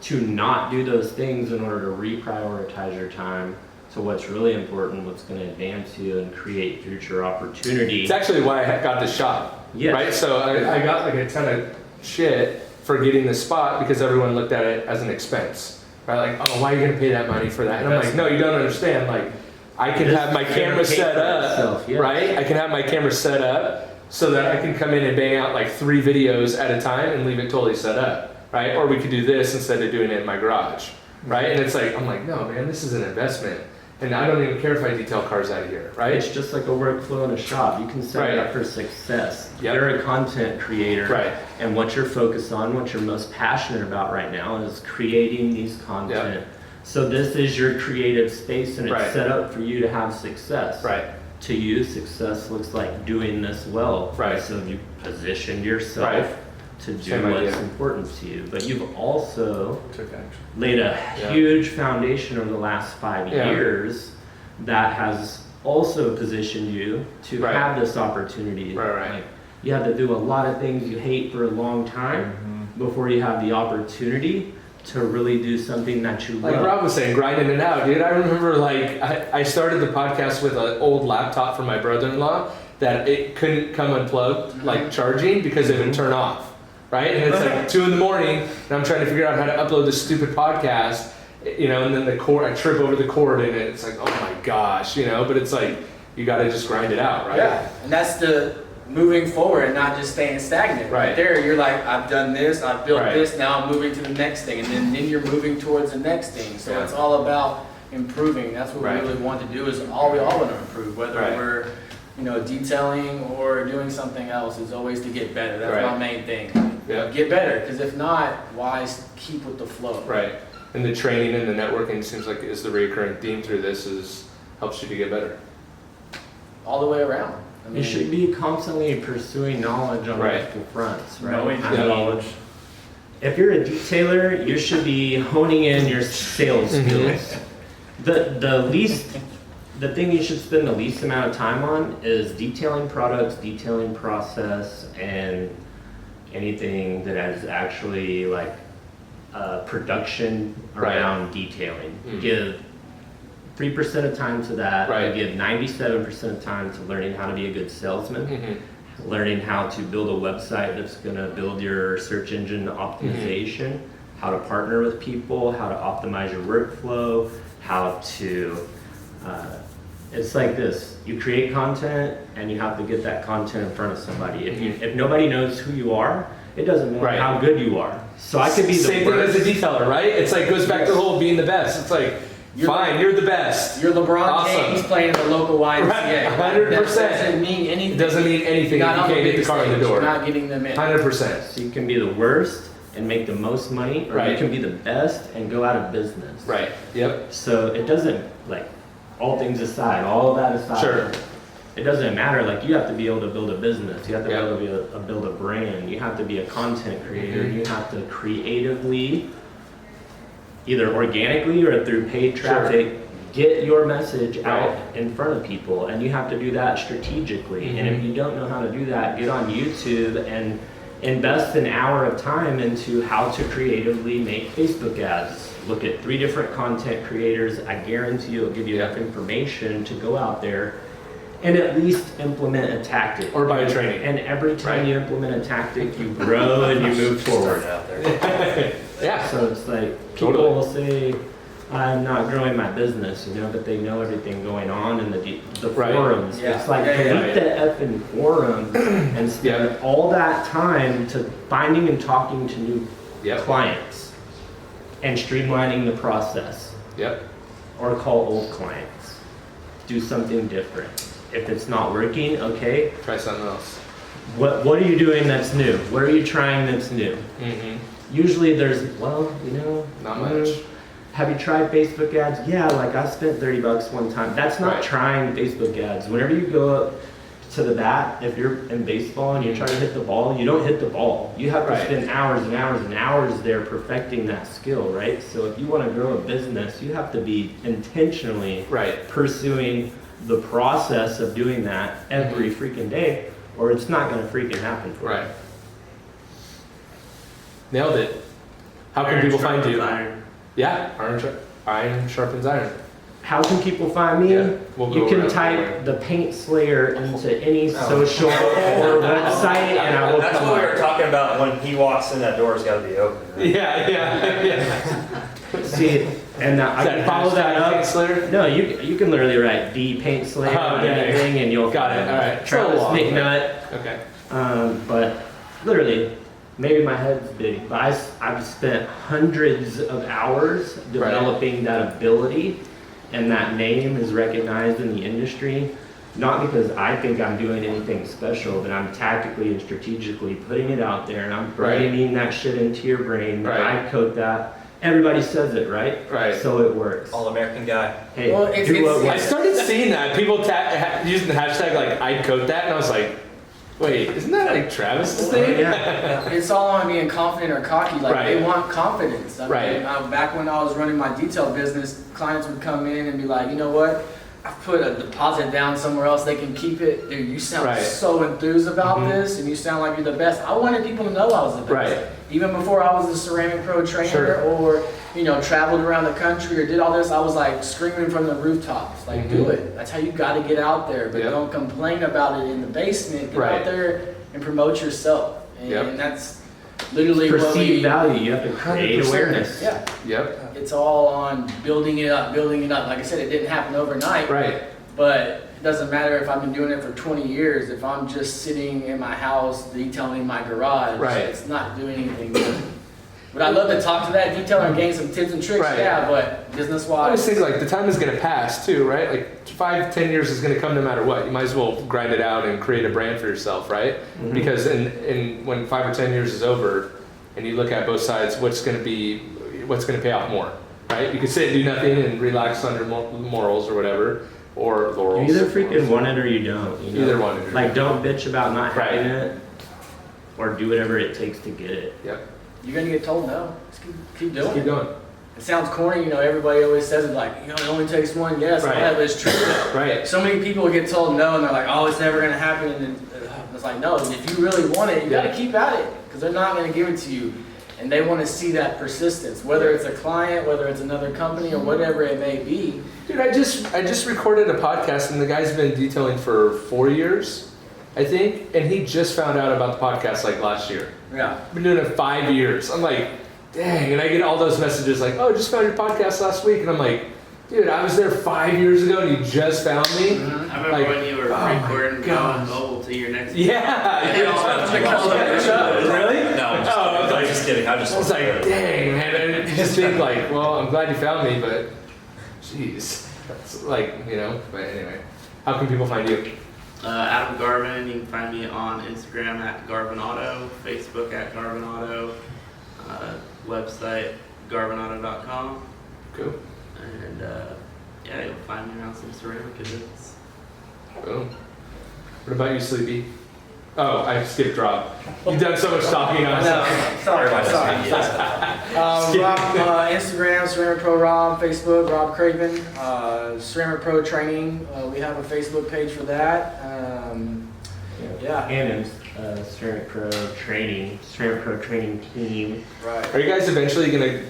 to not do those things in order to reprioritize your time to what's really important, what's gonna advance you and create future opportunity. It's actually why I got this shop, Yes. right? So I got like a ton of shit for getting this spot because everyone looked at it as an expense. Right, like, oh, why are you gonna pay that money for that? And I'm like, no, you don't understand. Like, I can have my camera set up, right? I can have my camera set up so that I can come in and bang out like 3 videos at a time and leave it totally set up, right? Or we could do this instead of doing it in my garage, right? And it's like, I'm like, no, man, this is an investment. And I don't even care if I detail cars out of here, right? It's just like a workflow in a shop. You can set it up for success. Yep. You're a content creator. Right. And what you're focused on, what you're most passionate about right now is creating these content. Yep. So this is your creative space and it's Right. set up for you to have success. Right. To you, success looks like doing this well. Right. So you position yourself Right. to do Same what's idea. important to you. But you've also Took action. laid a huge foundation over the last 5 Yeah. years that has also positioned you to Right. have this opportunity. Right, right. Like, you have to do a lot of things you hate for a long time before you have the opportunity to really do something that you Like love. Rob was saying, grinding it out, dude. I remember like I started the podcast with an old laptop from my brother-in-law that it couldn't come unplugged, like charging, because it would turn off, right? And it's like 2 a.m. and I'm trying to figure out how to upload this stupid podcast, you know, and then the cord, I trip over the cord and it's like, oh my gosh, you know, but it's like, you got to just grind it out, right? Yeah, and that's the moving forward and not just staying stagnant. Right. There, you're like, I've done this, I've built Right. this, now I'm moving to the next thing, and then you're moving towards the next thing. So Yeah. it's all about improving. That's what Right. we really want to do. Is we all want to improve, whether Right. we're, you know, detailing or doing something else. Is always to get better. That's Right. my main thing. Yeah. Get better, because if not, why keep with the flow? Right. And the training and the networking seems like is the recurring theme through this is helps you to get better. All the way around. I You mean, should be constantly pursuing knowledge on Right. multiple fronts, right? Knowing I mean, knowledge. if you're a detailer, you should be honing in your sales skills. The thing you should spend the least amount of time on is detailing products, detailing process, and anything that is actually like production Right. around detailing. Mhm. Give 3% of time to that. Right. And give 97% of time to learning how to be a good salesman. Mm-hmm. Learning how to build a website that's going to build your search engine optimization, how to partner with people, how to optimize your workflow, how to, it's like this, you create content and you have to get that content in front of somebody. If nobody knows who you are, it doesn't matter Right. how good you are. So I could be the Same thing worst. as a detailer, right? It's like goes back to the whole being the best. It's like, fine, you're the best. You're LeBron Awesome. James playing at the local YMCA. Right, 100%. That doesn't mean anything. It doesn't mean anything You're if you not on can't get the big car in the stage. door. You're not getting them in. 100%. So you can be the worst and make the most money, or you Right. can be the best and go out of business. Right. Yep. So it doesn't, like, all things aside, all of that aside, Sure. it doesn't matter. Like, you have to be able to build a business. You have to Yeah. be able to build a brand. You have to be a content creator. You have to creatively, either organically or through paid Sure. traffic, get your message Right. out in front of people. And you have to do that strategically. And if you don't know how to do that, get on YouTube and invest an hour of time into how to creatively make Facebook ads. Look at 3 different content creators. I guarantee it'll give you enough information to go out there and at least implement a tactic. Or buy a training. And every time Right. you implement a tactic, you grow and you move forward. Yeah. So it's like people Totally. will say, I'm not growing my business, you know, but they know everything going on in the Right. forums. Yeah. It's like Yeah, yeah, delete the effing forums and spend Yeah. all that time to finding and talking to new Yep. clients and streamlining the process, Yep. or call old clients. Do something different. If it's not working, okay, Try something else. what are you doing that's new? What are you trying that's new? Mm-hmm. Usually there's, well, you know, Not much. Have you tried Facebook ads? Yeah, like I spent $30 one time. That's not Right. trying Facebook ads. Whenever you go up to the bat, if you're in baseball and you're trying to hit the ball, you don't hit the ball. You have to Right. spend hours and hours and hours there perfecting that skill, right? So if you want to grow a business, you have to be intentionally Right. pursuing the process of doing that every freaking day, or it's not going to freaking happen for you. Right. Nailed it. How can Iron people find sharpens you? iron. Yeah, iron sharpens iron. How can people find me? Yeah, we'll go You can around type somewhere. the Paint Slayer into any social or website, and I will That's come what we up. were talking about. When he walks in, that door's got to be open. Right? Yeah. See, and I can follow that up. Paint Slayer? No, you can literally write the Paint Slayer Oh, on yeah, anything, and you'll Got it, find all right. Travis So long, McNutt. Okay. But literally, maybe my head's big, but I've spent hundreds of hours developing that ability, and that name is recognized in the industry. Not because I think I'm doing anything special, but I'm tactically and strategically putting it out there, and I'm Right. bringing that shit into your brain. Right. I code that. Everybody says it, right? Right. So it works. All-American guy. Hey, Well, it's- do what it's- I works. started seeing that people using the hashtag like I code that, and I was like, wait, isn't that like Travis's thing? Yeah. It's all on being confident or cocky. Like Right. they want confidence. I Right. mean, back when I was running my detail business, clients would come in and be like, you know what? I put a deposit down somewhere else. They can keep it. Dude, you sound Right. so enthused about Mhm. this, and you sound like you're the best. I wanted people to know I was the best. Right. Even before I was a ceramic pro trainer Sure. or traveled around the country or did all this, I was like screaming from the rooftops, like do Mhm. it. That's how you got to get out there, but Yep. don't complain about it in the basement. Get Right. out there and promote yourself. And, Yep. and that's literally what Perceived we, value. You have to create 100%. awareness. yeah, Yep. it's all on building it up, building it up. Like I said, it didn't happen overnight, Right. but it doesn't matter if I've been doing it for 20 years. If I'm just sitting in my house detailing in my garage, Right. it's not doing anything good. Would I love to talk to that detailer and gain some tips and tricks? Right. Yeah, but I always business-wise, think like the time is going to pass too, right? Like 5-10 years is going to come no matter what. You might as well grind it out and create a brand for yourself, right? Mhm. Because in when 5 or 10 years is over, and you look at both sides, what's going to pay off more, right? You can sit and do nothing and relax under morals or whatever, or You laurels. either freaking want it or you don't. You know? Either one. or Like, don't bitch about not Right. having it, or do whatever it takes to get it. Yep. you're gonna get told no. Just keep doing Keep it. going. It sounds corny, everybody always says it like, it only takes one yes. Right. Yeah, but it's true. Right. So many people get told no and they're like, oh, it's never gonna happen. And then it's like, no, if you really want it, you Yeah. gotta keep at it because they're not gonna give it to you. And they want to see that persistence, whether it's a client, whether it's another company or whatever it may be. Dude, I just recorded a podcast and the guy's been detailing for 4 years, I think, and he just found out about the podcast like last year. Yeah. I've been doing it 5 years. I'm like, dang, and I get all those messages like, oh, just found your podcast last week, and I'm like, dude, I was there 5 years ago and you just found me. I remember Like, when you were oh my recording gosh. going mobile to your next. Yeah, dude. Really? No, I'm just, Oh, I'm just kidding. I just I was like, dang, man, and you just think like, well, I'm glad you found me, but jeez, that's like, but anyway, how can people find you? Adam Garvin. You can find me on Instagram at Garvin Auto, Facebook at Garvin Auto, website garvinauto.com, Cool. and yeah, you'll find me around some ceramic events. Boom. What about you, Sleepy? Oh, I skipped Rob. You've done so much talking on Sorry. Everybody knows Rob, Instagram, Ceramic Pro Rob, Facebook, Rob Craven, Ceramic Pro Training. We have a Facebook page for that. Yeah. And Ceramic Pro Training team. Right. Are you guys eventually gonna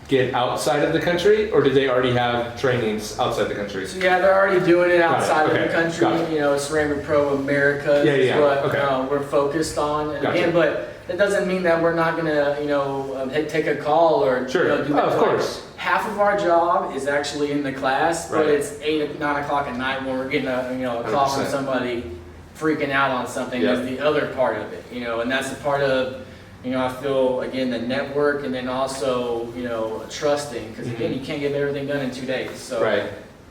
get outside of the country, or do they already have trainings outside the country? So yeah, they're already doing it Got it. outside of Okay. the country. Got it. Ceramic Pro America Yeah, is yeah. what Okay. we're focused on. And Gotcha. again, but that doesn't mean that we're not gonna, take a call or Sure. do Oh, that. of Like, course. half of our job is actually in the class, but Right. it's 8 9 o'clock at night when we're getting a call from 100%. somebody freaking out on something. Yep. Is the other part of it, and that's the part of. I feel, again, the network and then also, trusting. Because, again, you can't get everything done in 2 days. So, Right.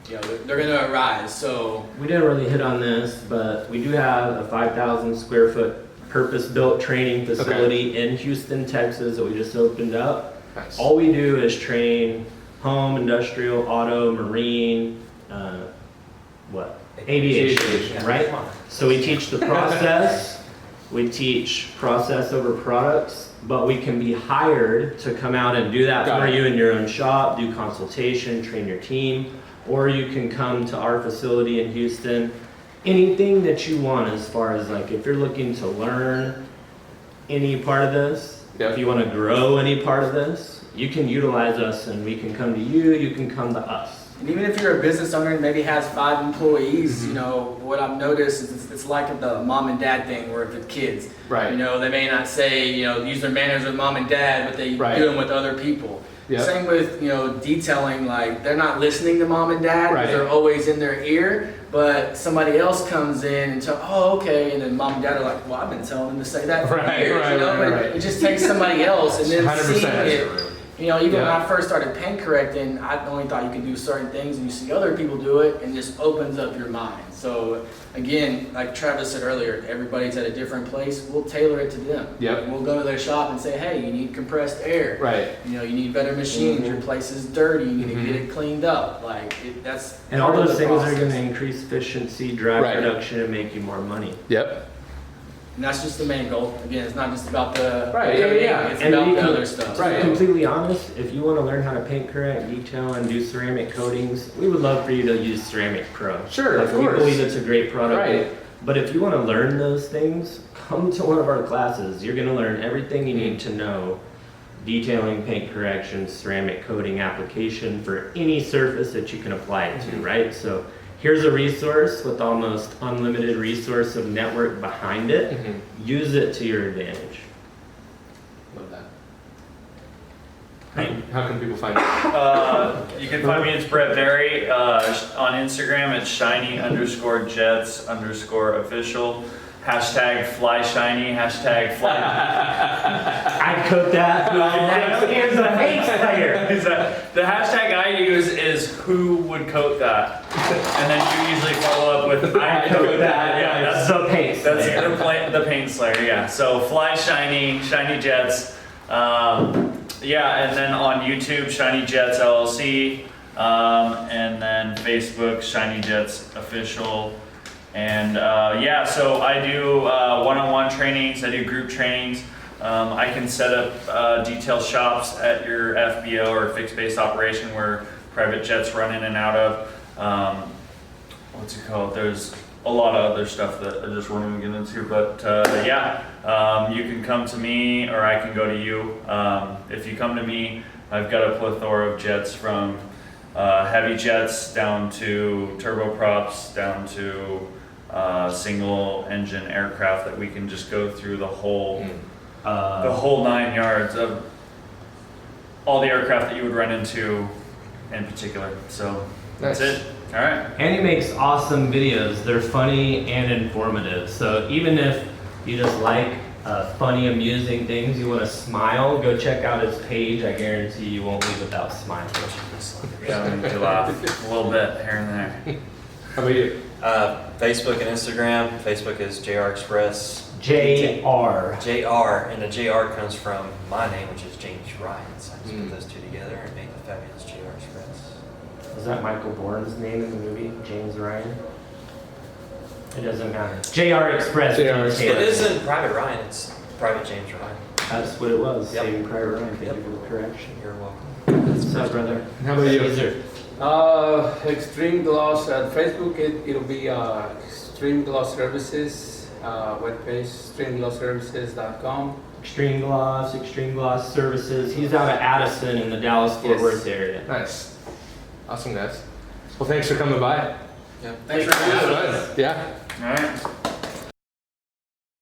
they're going to arise. So, We didn't really hit on this, but we do have a 5,000 square foot purpose-built training facility in Houston, Texas that we just opened up. Nice. All we do is train home, industrial, auto, marine, Aviation, right? So we teach the process, we teach process over products, but we can be hired to come out and do that for you in your own shop, do consultation, train your team, or you can come to our facility in Houston. Anything that you want as far as like if you're looking to learn any part of this, if you want to grow any part of this, you can utilize us and we can come to you, you can come to us. And even if you're a business owner and maybe has 5 employees, you know, what I've noticed is it's like the mom and dad thing where with kids. Right. You know, they may not say, you know, use their manners with mom and dad, but they do them with other people. Yep. Same with, you know, detailing, like they're not listening to mom and dad, Right. they're always in their ear, but somebody else comes in and tell, oh, okay, and then mom and dad are like, well, I've been telling them to say that for years, you know, but it just takes somebody else and then 100%. seeing it. You know, even when I first started paint correcting, I only thought you could do certain things, and you see other people do it, and just opens up your mind. So again, like Travis said earlier, everybody's at a different place. We'll tailor it to them. Yep. And we'll go to their shop and say, hey, you need compressed air. Right. You know, you need better machines. Your place is dirty. You need to get it cleaned up. Like that's And all part of those the things are process. going to increase efficiency, drive Right. production, and make you more money. Yep. And that's just the main goal. Again, it's not just about the Right, coding, yeah. It's And about you the can- other stuff. To be completely honest, if you want to learn how to paint correct, detail, and do ceramic coatings, we would love for you to use Ceramic Pro. Sure, of We course. believe it's a great product. Right. But if you want to learn those things, come to one of our classes. You're going to learn everything you need to know. Detailing, paint correction, ceramic coating application for any surface that you can apply it to, right? So here's a resource with almost unlimited resource of network behind it. Use it to your advantage. Love that. How can people find you? You can find me, it's Brett Berry. On Instagram, it's shiny_jets_official. Hashtag fly shiny, hashtag fly. I'd coat that. Here's a paint sprayer. The hashtag I use is who would coat that? And then you usually follow up with I coat that. Yeah, that's the paint. That's the paint slayer, yeah. So fly shiny, shiny jets. Yeah, and then on YouTube, Shiny Jets LLC, and then Facebook, Shiny Jets Official. And yeah, so I do one-on-one trainings, I do group trainings. I can set up detail shops at your FBO or fixed base operation where private jets run in and out of. What's it called? There's a lot of other stuff that I just won't even get into, but yeah, you can come to me or I can go to you. If you come to me, I've got a plethora of jets from heavy jets down to turboprops, down to single engine aircraft that we can just go through the whole 9 yards of all the aircraft that you would run into in particular. So that's it. All right. And he makes awesome videos. They're funny and informative. So even if you just like funny, amusing things, you want to smile, go check out his page. I guarantee you won't leave without smiling. Yeah, we need to laugh a little bit here and there. How about you? Facebook and Instagram. Facebook is JR Express. JR. JR, and the JR comes from my name, which is James Ryan. So I just put those two together and made the fabulous JR Express. Was that Michael Bourne's name in the movie? James Ryan? It doesn't matter. JR Express. JR Express. It isn't Private Ryan, it's Private James Ryan. That's what it was. Yep. Saving Private Ryan. Thank you for the correction. You're welcome. What's up, brother? How about you? Caesar. Extreme Gloss at Facebook, it'll be Extreme Gloss Services webpage, extremeglossservices.com. Extreme Gloss Services. He's out of Addison in the Dallas-Fort Yes. Worth area. Nice. Awesome, guys. Well, thanks for coming by. Yep. Thanks for having us. Yeah. All right.